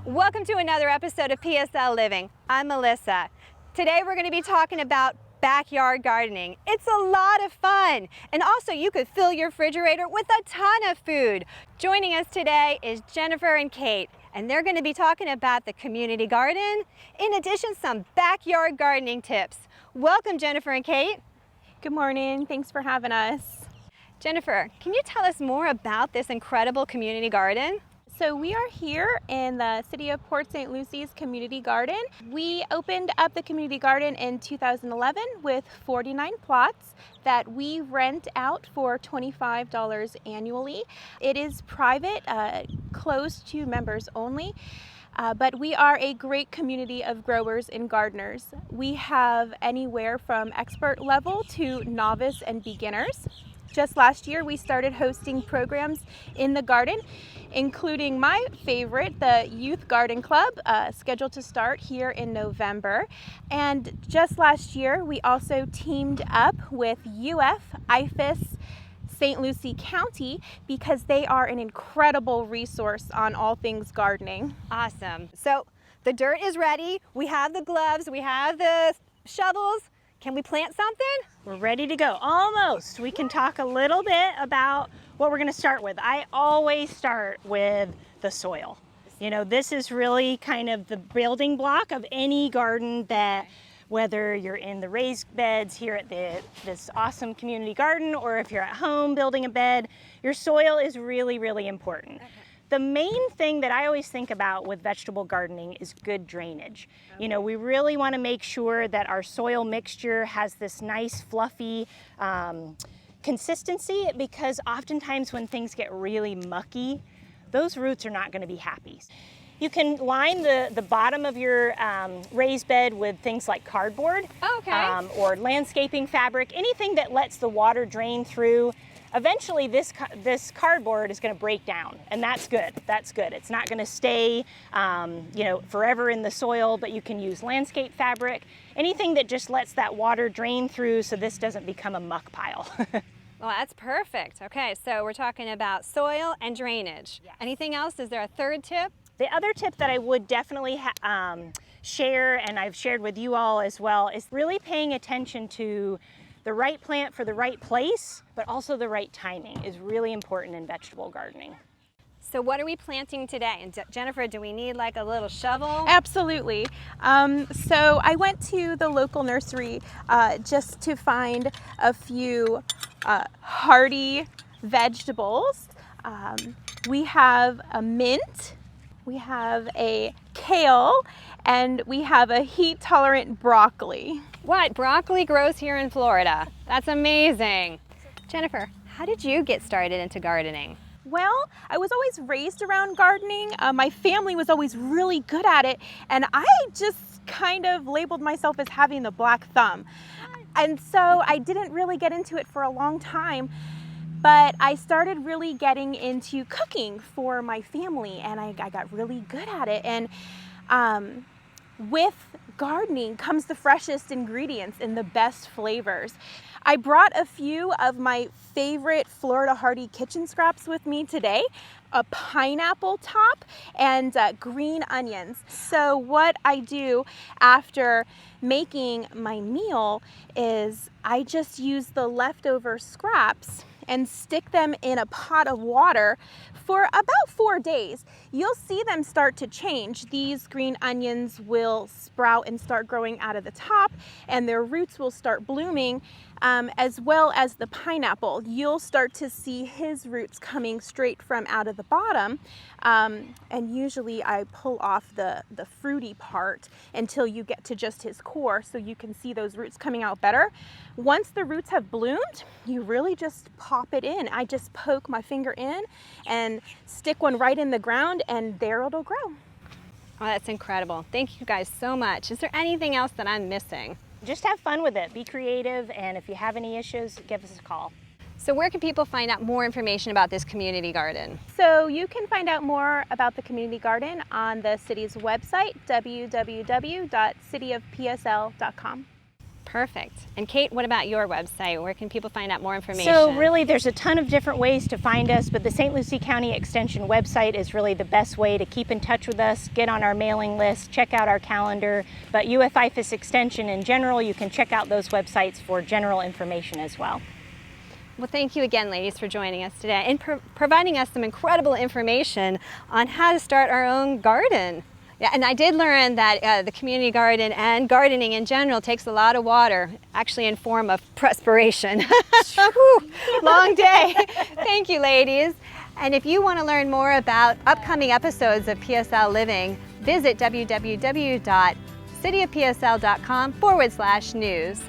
Welcome to another episode of PSL Living. I'm Melissa. Today we're going to be talking about backyard gardening. It's a lot of fun, and also you could fill your refrigerator with a ton of food. Joining us today is Jennifer and Kate, and they're going to be talking about the community garden, in addition some backyard gardening tips. Welcome, Jennifer and Kate. Good morning. Thanks for having us. Jennifer, can you tell us more about this incredible community garden? So we are here in the city of Port St. Lucie's community garden. We opened up the community garden in 2011 with 49 plots that we rent out for $25 annually. It is private, closed to members only. But we are a great community of growers and gardeners. We have anywhere from expert level to novice and beginners. Just last year, we started hosting programs in the garden, including my favorite, the Youth Garden Club, scheduled to start here in November. And just last year, we also teamed up with IFAS, St. Lucie County, because they are an incredible resource on all things gardening. Awesome. So the dirt is ready. We have the gloves, we have the shovels. Can we plant something? We're ready to go, almost. We can talk a little bit about what we're gonna start with. I always start with the soil. You know, this is really kind of the building block of any garden, that whether you're in the raised beds here at this awesome community garden, or if you're at home building a bed, your soil is really, really important. Okay. The main thing that I always think about with vegetable gardening is good drainage. Okay. You know, we really want to make sure that our soil mixture has this nice fluffy consistency, because oftentimes when things get really mucky, those roots are not going to be happy. You can line the bottom of your raised bed with things like cardboard, or landscaping fabric, anything that lets the water drain through. Eventually this cardboard is going to break down, and that's good. That's good. It's not going to stay forever in the soil, but you can use landscape fabric, anything that just lets that water drain through so this doesn't become a muck pile. Well, that's perfect. Okay, so we're talking about soil and drainage. Yes. Anything else? Is there a third tip? The other tip that I would definitely share, and I've shared with you all as well, is really paying attention to the right plant for the right place, but also the right timing is really important in vegetable gardening. So what are we planting today? And Jennifer, do we need like a little shovel? Absolutely. So I went to the local nursery just to find a few hardy vegetables. We have a mint, we have a kale, and we have a heat-tolerant broccoli. What? Broccoli grows here in Florida. That's amazing. Jennifer, how did you get started into gardening? Well, I was always raised around gardening. My family was always really good at it, and I just kind of labeled myself as having the black thumb. And so I didn't really get into it for a long time, but I started really getting into cooking for my family, and I got really good at it. And with gardening comes the freshest ingredients and the best flavors. I brought a few of my favorite Florida hardy kitchen scraps with me today, a pineapple top and green onions. So what I do after making my meal is I just use the leftover scraps and stick them in a pot of water for about 4 days. You'll see them start to change. These green onions will sprout and start growing out of the top, and their roots will start blooming, as well as the pineapple. You'll start to see his roots coming straight from out of the bottom, and usually I pull off the fruity part until you get to just his core, so you can see those roots coming out better. Once the roots have bloomed, you really just pop it in. I just poke my finger in and stick one right in the ground, and there it'll grow. Oh, that's incredible. Thank you guys so much. Is there anything else that I'm missing? Just have fun with it, be creative, and if you have any issues, give us a call. So where can people find out more information about this community garden? So you can find out more about the community garden on the city's website, www.cityofpsl.com. Perfect. And Kate, what about your website? Where can people find out more information? So really there's a ton of different ways to find us, but the St. Lucie County Extension website is really the best way to keep in touch with us, get on our mailing list, check out our calendar. But IFAS Extension in general, you can check out those websites for general information as well. Well, thank you again, ladies, for joining us today and providing us some incredible information on how to start our own garden. Yeah, and I did learn that the community garden and gardening in general takes a lot of water, actually in form of perspiration. Long day. Thank you, ladies. And if you want to learn more about upcoming episodes of PSL Living, visit www.cityofpsl.com/news.